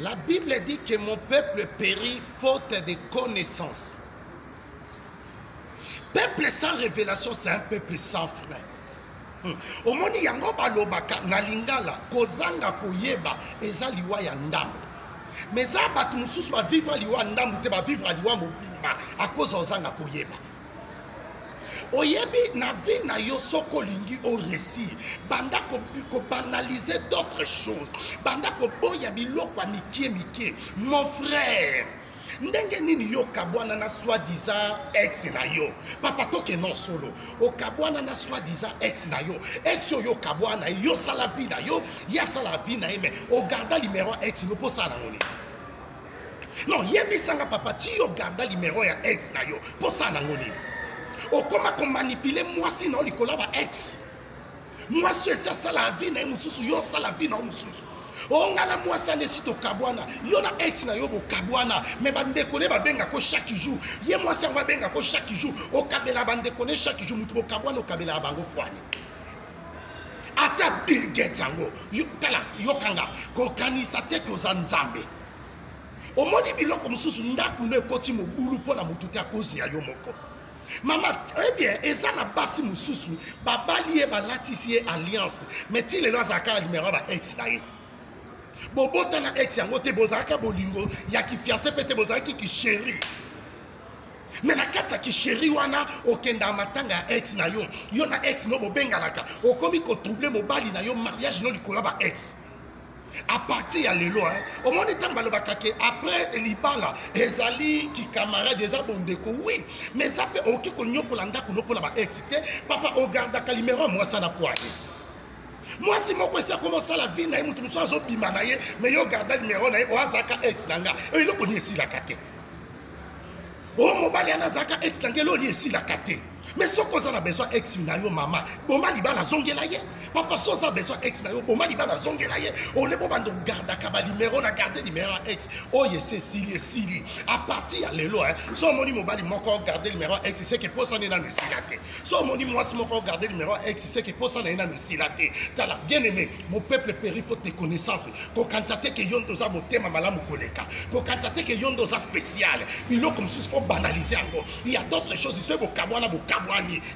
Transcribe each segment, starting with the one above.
La Bible dit que mon peuple périt faute de connaissances. Peuple sans révélation, c'est un peuple sans frein. Omoni yango balobaka na lingala kozanga koyeba eza liwa ya ndambo. Mais ça batu mususu ba vivre liwa ndambo te ba vivre liwa mobimba à cause ozanga koyeba. Oyebi na vie na yo soko lingi au récit banda ko banaliser d'autres choses banda ko boya biloko mikie mon frère ndenge nini yo kabwana na soi-disant ex na yo papa toke non solo o kabwana na soi-disant ex na yo ex yo kabwana yo sala vie na yo ya sala vie na mais o garda numéro ex no po sala ngoni non yebi sanga papa ti yo garda numéro ya ex na yo po sala ngoni o comment qu'on manipuler moi sinon likola ba ex moi c'est ça la vie na mususu yo ça la vie na mususu o ngala moi ça ne sito kabwana yo na ex na yo bo kabwana mais bande kone ba benga ko chaque jour ye moi ça va benga ko chaque jour o kabela bande kone chaque jour mutu bo kabwana o kabela bango poani ata Bill Gates ango yo tala yo kanga ko kanisa te ko za nzambe o moni biloko mususu ndaku ne koti mo bulu pona mutu te akozi ya yo moko. Maman, très bien, et ça n'a pas si moussou, baba lié ba latissier alliance, mais tu les lois à la numéro ba ex naïe. Bobo tana ex yango te bozaka bolingo, ya ki fiancé pete bozaki ki chéri. Mais na kata ki chéri wana okenda matanga ex na yo, yo na ex no bobenga naka, okomi ko troubler mobali na yo mariage no likola ba ex. À partir de l'élo, au moment où après l'ibala, ezali qui camarade des abondeko, oui, mais ça peut ok qu'on y kolanda qu'on pour la excité, papa au garde à calimero, moi ça n'a pas. Moi si mon conseil commence à la vie, naïm tout ça zo bimanaye, mais yo garde le numéro naïm, oazaka ex nanga, et il connaît ici la kate. Oh mobali anazaka ex nanga, il ici la kate. Mais ce qu'on a besoin ex nayo maman, bon maliba la zongelaye. Papa so a besoin ex nayo, bon maliba la zongelaye. On le bobando garde kaba numéro na garder numéro ex. Oh yes Sili. À partir de l'élo so moni mobali moko garder numéro ex, c'est que pour ça na ne silate. So moni moi si moko garder numéro ex, c'est que pour ça na ne silate. Tala bien aimé, mon peuple périt faute de connaissances. Ko kantate que yondo za motema malamu koleka. Ko kantate que yondo za spécial. Bilo comme si faut banaliser encore. Il y a d'autres choses, c'est bo kabwana bo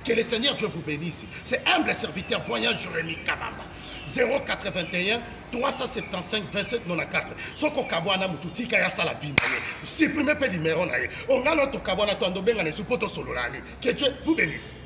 que le Seigneur Dieu vous bénisse. C'est humble serviteur voyant Jérémie Kabamba. 081 375 27 94. Soko kabwana mututika ya sala vie naye. Supprimez pas numéro naye. On a notre kabwana to andobenga ne supoto solorani. Que Dieu vous bénisse.